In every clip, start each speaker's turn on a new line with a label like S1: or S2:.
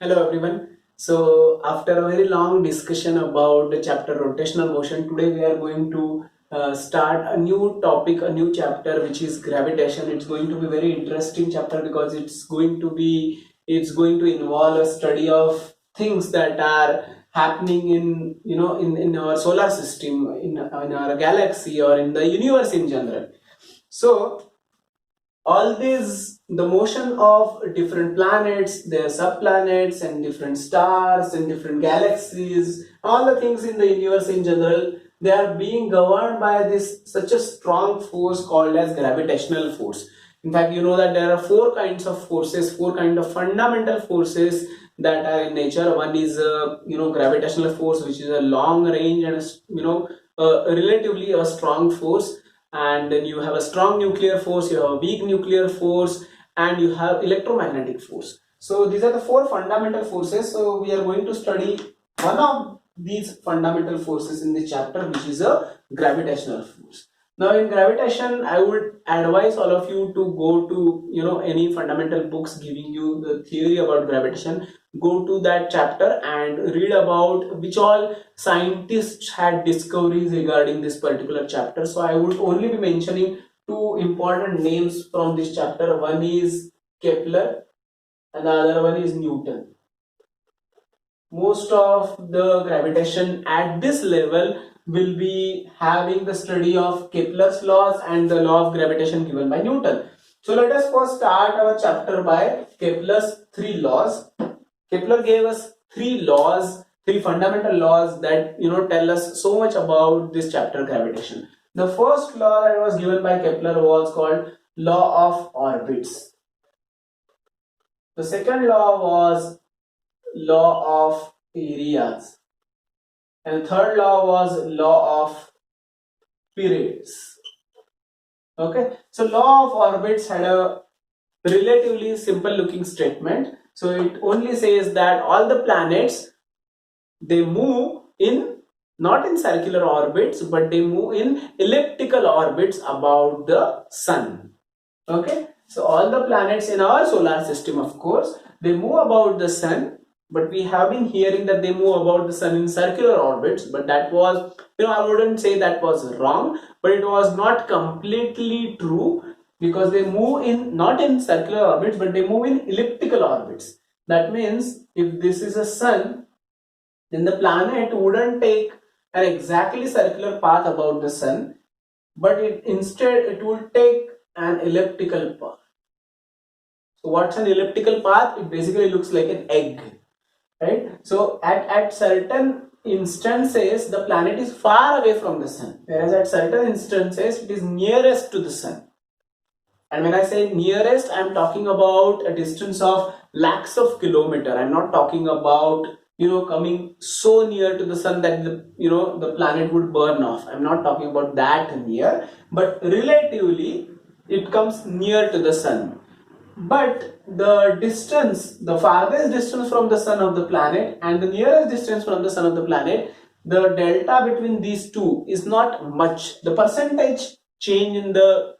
S1: Hello everyone. So after a very long discussion about the chapter rotational motion, today we are going to start a new topic, a new chapter, which is gravitation. It's going to be very interesting chapter because it's going to involve a study of things that are happening in our solar system, in our galaxy or in the universe in general. So all these, the motion of different planets, their subplanets and different stars and different galaxies, all the things in the universe in general, they are being governed by this such a strong force called as gravitational force. In fact, you know that there are four kinds of forces, four kind of fundamental forces that are in nature. One is gravitational force, which is a long range and relatively a strong force. And then you have a strong nuclear force, you have a weak nuclear force, and you have electromagnetic force. So these are the four fundamental forces. So we are going to study one of these fundamental forces in this chapter, which is a gravitational force. Now in gravitation, I would advise all of you to go to any fundamental books giving you the theory about gravitation. Go to that chapter and read about which all scientists had discoveries regarding this particular chapter. So I would only be mentioning two important names from this chapter. One is Kepler and the other one is Newton. Most of the gravitation at this level will be having the study of Kepler's laws and the law of gravitation given by Newton. So let us first start our chapter by Kepler's three laws. Kepler gave us three laws, three fundamental laws that tell us so much about this chapter, gravitation. The first law that was given by Kepler was called law of orbits. The second law was law of areas, and the third law was law of periods. Okay, so law of orbits had a relatively simple looking statement. So it only says that all the planets, they move in not in circular orbits, but they move in elliptical orbits about the sun. Okay, so all the planets in our solar system, of course, they move about the sun, but we have been hearing that they move about the sun in circular orbits, but that was, I wouldn't say that was wrong, but it was not completely true, because they move in not in circular orbits, but they move in elliptical orbits. That means if this is a sun, then the planet wouldn't take an exactly circular path about the sun, but instead it would take an elliptical path. So what's an elliptical path? It basically looks like an egg, right? So at certain instances the planet is far away from the sun, whereas at certain instances it is nearest to the sun. And when I say nearest, I am talking about a distance of lakhs of kilometers. I am not talking about coming so near to the sun that the planet would burn off. I am not talking about that near, but relatively it comes near to the sun. But the distance, the farthest distance from the sun of the planet and the nearest distance from the sun of the planet, the delta between these two is not much. The percentage change in the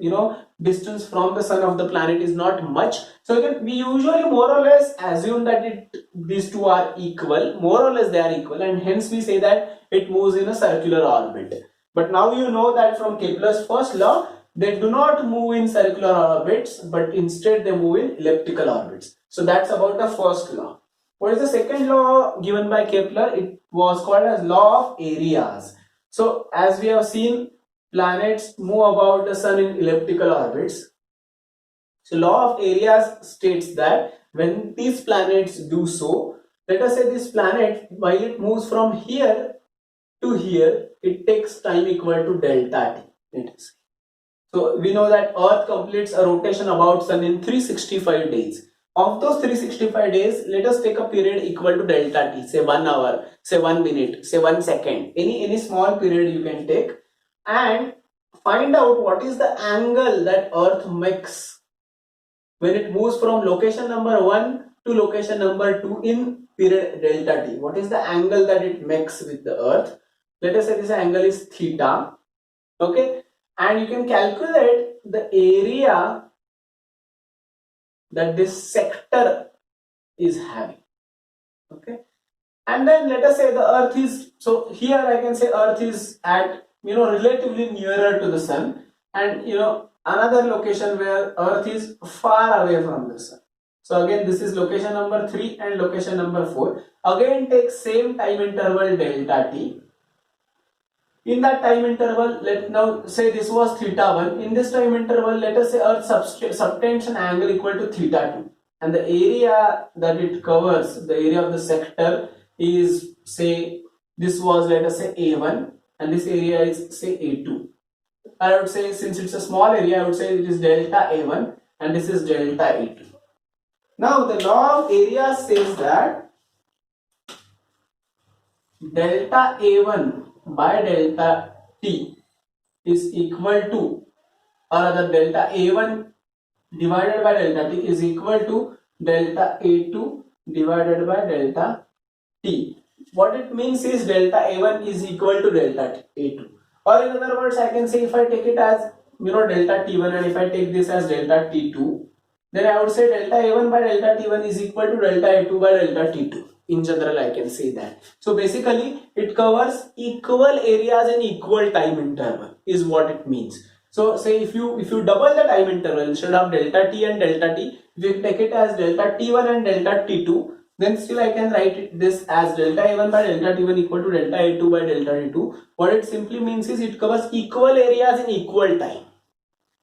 S1: distance from the sun of the planet is not much. So again, we usually more or less assume that these two are equal, more or less they are equal, and hence we say that it moves in a circular orbit. But now you know that from Kepler's first law, they do not move in circular orbits, but instead they move in elliptical orbits. So that's about the first law. What is the second law given by Kepler? It was called as law of areas. So as we have seen, planets move about the sun in elliptical orbits. So law of areas states that when these planets do so, let us say this planet, while it moves from here to here, it takes time equal to delta t. Let us say. So we know that Earth completes a rotation about Sun in 365 days. Of those 365 days, let us take a period equal to delta t, say 1 hour, say 1 minute, say 1 second, any small period you can take, and find out what is the angle that Earth makes when it moves from location number 1 to location number 2 in period delta t. What is the angle that it makes with the Earth? Let us say this angle is theta. Okay, and you can calculate the area that this sector is having. Okay, and then let us say the earth is, so here I can say earth is at, relatively nearer to the sun, and another location where earth is far away from the sun. So again, this is location number 3 and location number 4. Again, take same time interval delta t. In that time interval, let now say this was theta 1. In this time interval, let us say earth subtends an angle equal to theta 2, and the area that it covers, the area of the sector, is, say, this was, let us say, A1, and this area is, say, A2. I would say, since it's a small area, I would say it is delta A1 and this is delta A2. Now the law of area says that delta A1 by delta T is equal to, or rather delta A1 divided by delta T is equal to delta A2 divided by delta T. What it means is delta A1 is equal to delta A2, or in other words, I can say, if I take it as, delta T1, and if I take this as delta T2, then I would say delta A1 by delta T1 is equal to delta A2 by delta T2. In general, I can say that. So basically, it covers equal areas in equal time interval is what it means. So say if you double the time interval, instead of delta T and delta T, if you take it as delta T1 and delta T2, then still I can write this as delta A1 by delta T1 equal to delta A2 by delta T2. What it simply means is it covers equal areas in equal time.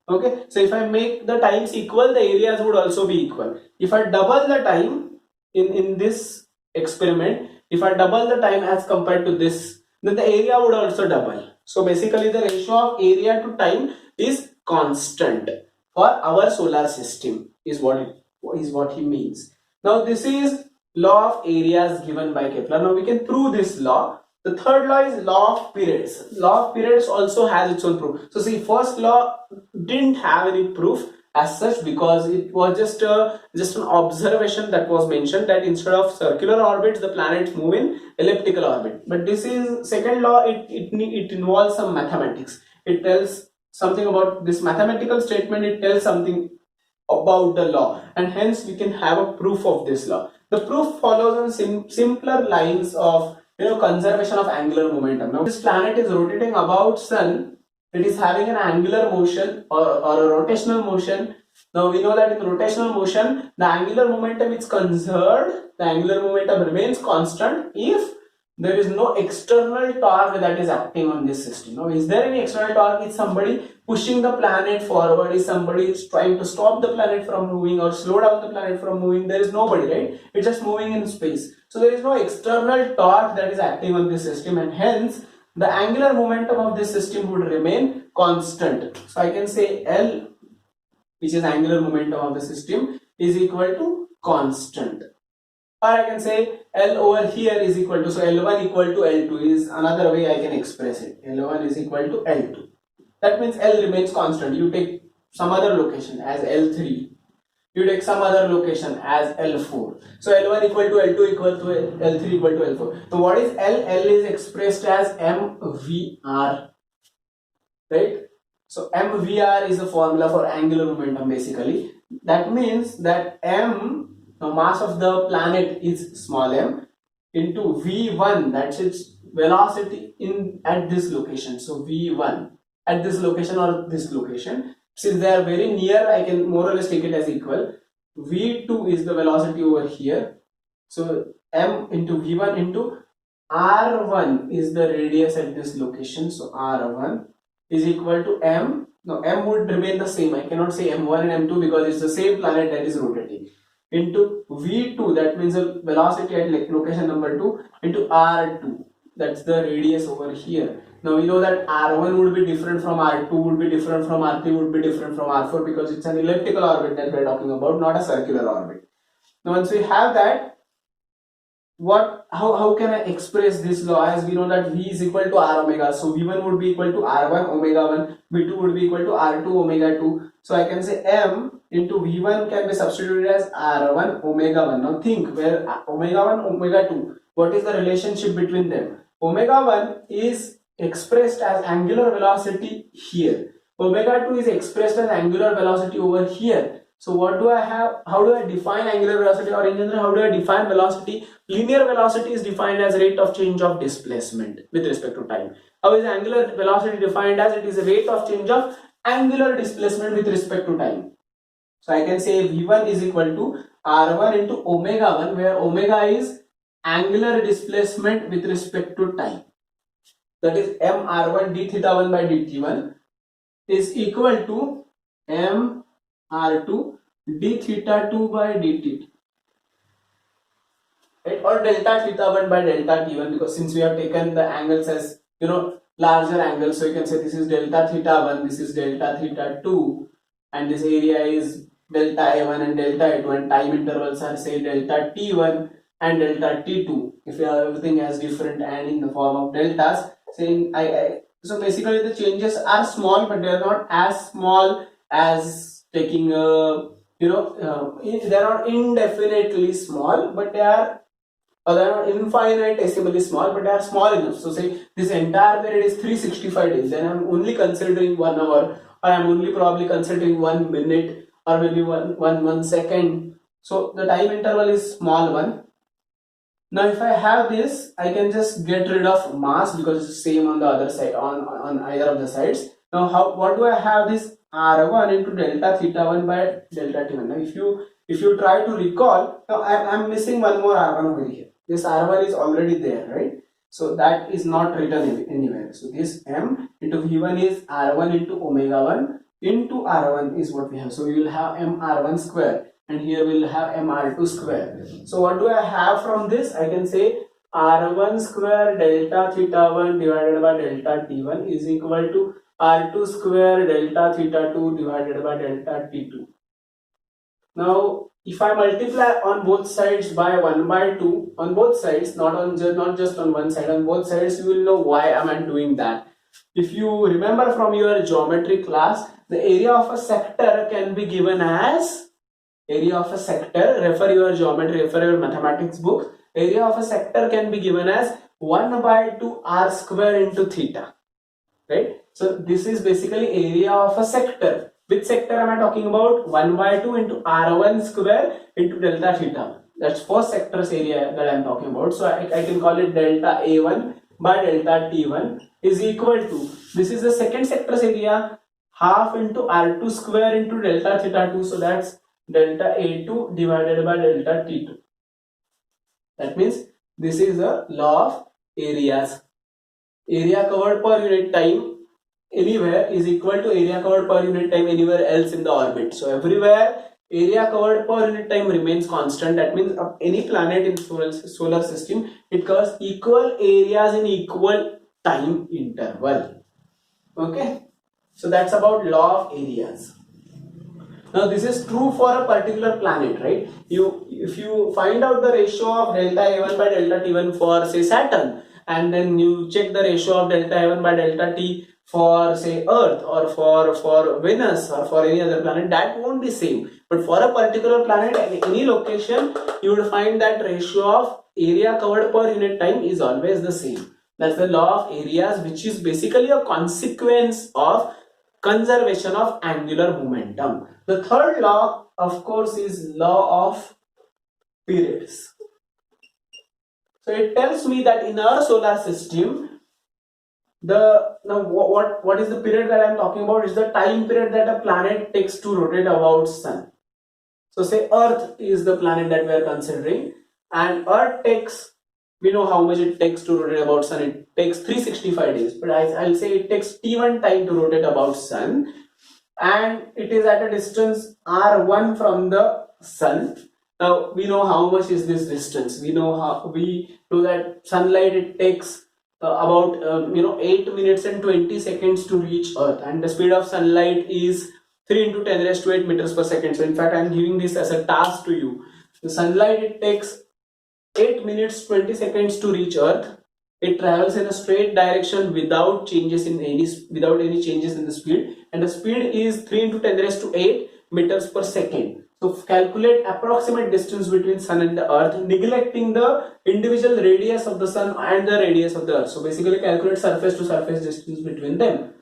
S1: Okay, so if I make the times equal, the areas would also be equal. If I double the time in this experiment, if I double the time as compared to this, then the area would also double. So basically the ratio of area to time is constant for our solar system is what he means. Now this is law of areas given by Kepler. Now we can prove this law. The third law is law of periods. Law of periods also has its own proof. So see, first law didn't have any proof as such, because it was just an observation that was mentioned, that instead of circular orbits, the planets move in elliptical orbit. But this is second law. It involves some mathematics. It tells something about this mathematical statement. It tells something about the law, and hence we can have a proof of this law. The proof follows on simpler lines of conservation of angular momentum. Now this planet is rotating about sun. It is having an angular motion or a rotational motion. Now we know that in rotational motion, the angular momentum is conserved. The angular momentum remains constant if there is no external torque that is acting on this system. Now, is there any external torque? Is somebody pushing the planet forward? Is somebody trying to stop the planet from moving or slow down the planet from moving? There is nobody, right? It's just moving in space. So there is no external torque that is acting on this system, and hence the angular momentum of this system would remain constant. So I can say L, which is angular momentum of the system, is equal to constant. Or I can say L over here is equal to, so L1 equal to L2 is another way I can express it. L1 is equal to L2. That means L remains constant. You take some other location as L3. You take some other location as L4. So L1 equal to L2 equal to L3 equal to L4. So what is L? L is expressed as mvr. Right? So mvr is a formula for angular momentum basically. That means that m, the mass of the planet is small m, into v1, that's its velocity at this location. So v1 at this location or this location, since they are very near, I can more or less take it as equal. v2 is the velocity over here. So m into v1 into r1 is the radius at this location. So r1 is equal to m. Now m would remain the same. I cannot say m1 and m2 because it's the same planet that is rotating. Into v2, that means the velocity at location number 2, into r2, that's the radius over here. Now we know that r1 would be different from r2, would be different from r3, would be different from r4, because it's an elliptical orbit that we're talking about, not a circular orbit. Now once we have that, how can I express this law? As we know that v is equal to r omega, so v1 would be equal to r1 omega 1, v2 would be equal to r2 omega 2. So I can say m into v1 can be substituted as r1 omega 1. Now think, where omega 1 omega 2, what is the relationship between them? Omega 1 is expressed as angular velocity here, omega 2 is expressed as angular velocity over here. So what do I have? How do I define angular velocity, or in general, how do I define velocity? Linear velocity is defined as rate of change of displacement with respect to time. How is angular velocity defined as? It is a rate of change of angular displacement with respect to time. So I can say V1 is equal to R1 into omega 1, where omega is angular displacement with respect to time. That is m R1 d theta 1 by dt1 is equal to m R2 d theta 2 by dt, right? Or delta theta 1 by delta t1, because since we have taken the angles as larger angles, so you can say this is delta theta 1, this is delta theta 2, and this area is delta a1 and delta a2, and time intervals are say delta t1 and delta t2. If you have everything as different and in the form of deltas, saying so basically the changes are small, but they are not as small as taking they are not indefinitely small, but they are not infinitesimally small, but they are small enough. So say this entire period is 365 days, then I'm only considering 1 hour, or I'm only probably considering 1 minute, or maybe one second. So the time interval is small one. Now if I have this, I can just get rid of mass because it's same on the other side, on either of the sides. Now what do I have? This R1 into delta theta 1 by delta t1. Now if you try to recall, now I'm missing one more R1 over here. This R1 is already there, right? So that is not written anywhere. So this m into v1 is R1 into omega 1 into R1 is what we have. So we will have m R1 square, and here we will have m R2 square. So what do I have from this? I can say R1 square delta theta 1 divided by delta t1 is equal to R2 square delta theta 2 divided by delta t2. Now if I multiply on both sides by 1 by 2, on both sides, not just on one side, on both sides, you will know why am I doing that. If you remember from your geometry class, the area of a sector can be given as area of a sector. Refer your geometry, refer your mathematics book. Area of a sector can be given as 1 by 2 r square into theta, right? So this is basically area of a sector. Which sector am I talking about? 1 by 2 into r1 square into delta theta. That's first sector's area that I am talking about. So I can call it delta a1 by delta t1 is equal to, this is the second sector's area, half into r2 square into delta theta 2. So that's delta a2 divided by delta t2. That means this is the law of areas. Area covered per unit time anywhere is equal to area covered per unit time anywhere else in the orbit. So everywhere area covered per unit time remains constant. That means any planet in solar system, it covers equal areas in equal time interval. Okay, so that's about law of areas. Now this is true for a particular planet, right? If you find out the ratio of delta a1 by delta t1 for say Saturn, and then you check the ratio of delta a1 by delta t for say Earth, or for Venus, or for any other planet, that won't be same. But for a particular planet at any location, you would find that ratio of area covered per unit time is always the same. That's the law of areas, which is basically a consequence of conservation of angular momentum. The third law, of course, is law of periods. So it tells me that in our solar system, what is the period that I am talking about? Is the time period that a planet takes to rotate about sun. So say Earth is the planet that we are considering, and Earth takes, we know how much it takes to rotate about sun. It takes 365 days, but I'll say it takes t1 time to rotate about sun, and it is at a distance r1 from the sun. Now we know how much is this distance. We know that sunlight, it takes about 8 minutes and 20 seconds to reach Earth, and the speed of sunlight is 3 into 10 raised to 8 meters per second. So in fact, I am giving this as a task to you. The sunlight, it takes 8 minutes 20 seconds to reach Earth. It travels in a straight direction without any changes in the speed, and the speed is 3 into 10 raised to 8 meters per second. So calculate approximate distance between sun and the Earth, neglecting the individual radius of the sun and the radius of the Earth. So basically calculate surface to surface distance between them.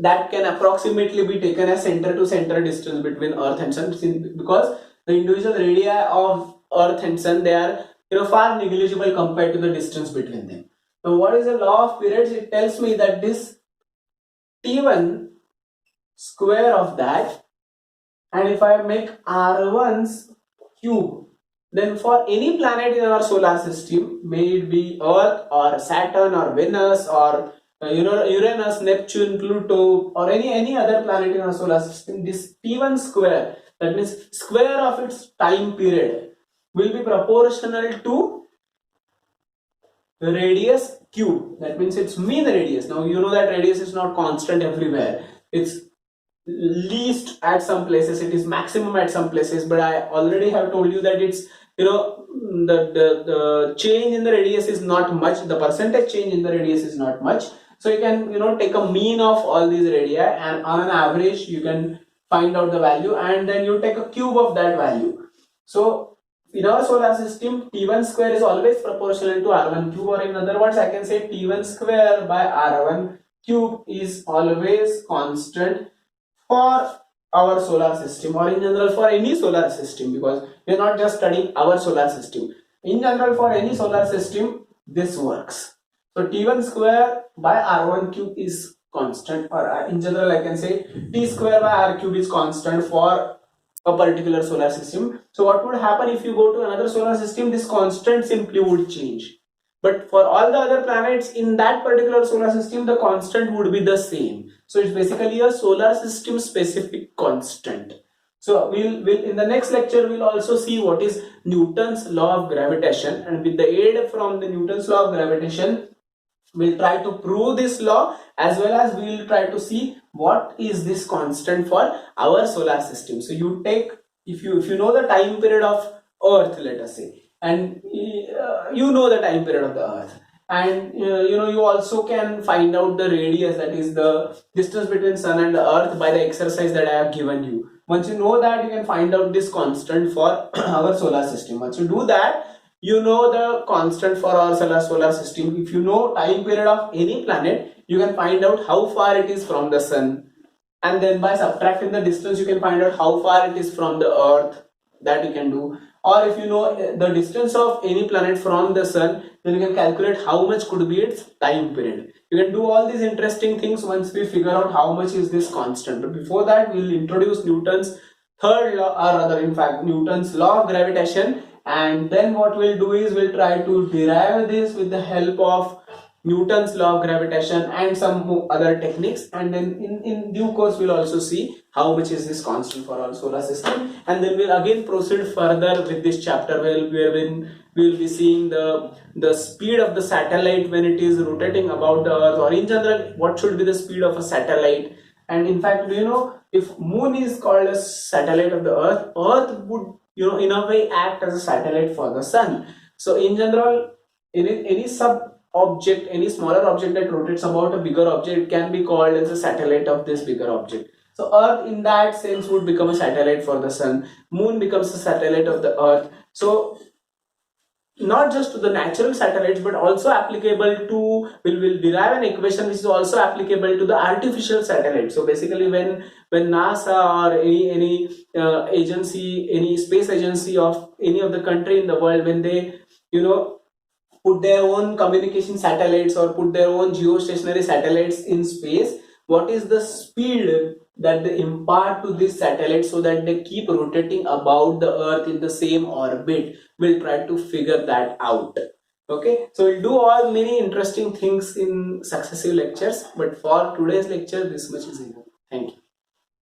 S1: that can approximately be taken as center to center distance between Earth and Sun, because the individual radii of Earth and Sun, they are far negligible compared to the distance between them. Now what is the law of periods? It tells me that this T1 square of that, and if I make R1's cube, then for any planet in our solar system, may it be Earth or Saturn or Venus or Uranus, Neptune, Pluto, or any other planet in our solar system, this T1 square, that means square of its time period, will be proportional to the radius cube. That means its mean radius. Now you know that radius is not constant everywhere. It's least at some places, it is maximum at some places, but I already have told you that it's the change in the radius is not much, the percentage change in the radius is not much. So you can take a mean of all these radii, and on an average you can find out the value, and then you take a cube of that value. So in our solar system, T1 square is always proportional to R1 cube, or in other words I can say T1 square by R1 cube is always constant for our solar system, or in general for any solar system, because we are not just studying our solar system. In general, for any solar system, this works. So T1 square by R1 cube is constant, or in general I can say T square by R cube is constant for a particular solar system. So what would happen if you go to another solar system? This constant simply would change. But for all the other planets in that particular solar system, the constant would be the same. So it's basically a solar system specific constant. So we'll in the next lecture we'll also see what is Newton's law of gravitation, and with the aid from the Newton's law of gravitation, we'll try to prove this law, as well as we'll try to see what is this constant for our solar system. So you take, if you know the time period of Earth, let us say, and you know the time period of the Earth, and you also can find out the radius, that is the distance between Sun and the Earth, by the exercise that I have given you. Once you know that, you can find out this constant for our solar system. Once you do that, you know the constant for our solar system. If you know time period of any planet, you can find out how far it is from the Sun, and then by subtracting the distance you can find out how far it is from the Earth. That you can do. Or if you know the distance of any planet from the Sun, then you can calculate how much could be its time period. You can do all these interesting things once we figure out how much is this constant. But before that, we will introduce Newton's third law, or rather in fact Newton's law of gravitation, and then what we'll do is we'll try to derive this with the help of Newton's law of gravitation and some other techniques, and then in due course we'll also see how much is this constant for our solar system, and then we'll again proceed further with this chapter where we'll be seeing the speed of the satellite when it is rotating about the Earth, or in general what should be the speed of a satellite. And in fact, if Moon is called a satellite of the Earth, Earth would in a way act as a satellite for the Sun. So in general, any sub object, any smaller object that rotates about a bigger object can be called as a satellite of this bigger object. So Earth in that sense would become a satellite for the Sun. Moon becomes a satellite of the Earth. So not just to the natural satellites, but also applicable to, we'll derive an equation which is also applicable to the artificial satellites. So basically when NASA or any agency, any space agency of any of the country in the world, when they put their own communication satellites or put their own geostationary satellites in space, what is the speed that they impart to these satellites so that they keep rotating about the Earth in the same orbit? We'll try to figure that out. Okay, so we'll do all many interesting things in successive lectures, but for today's lecture this much is enough. Thank you.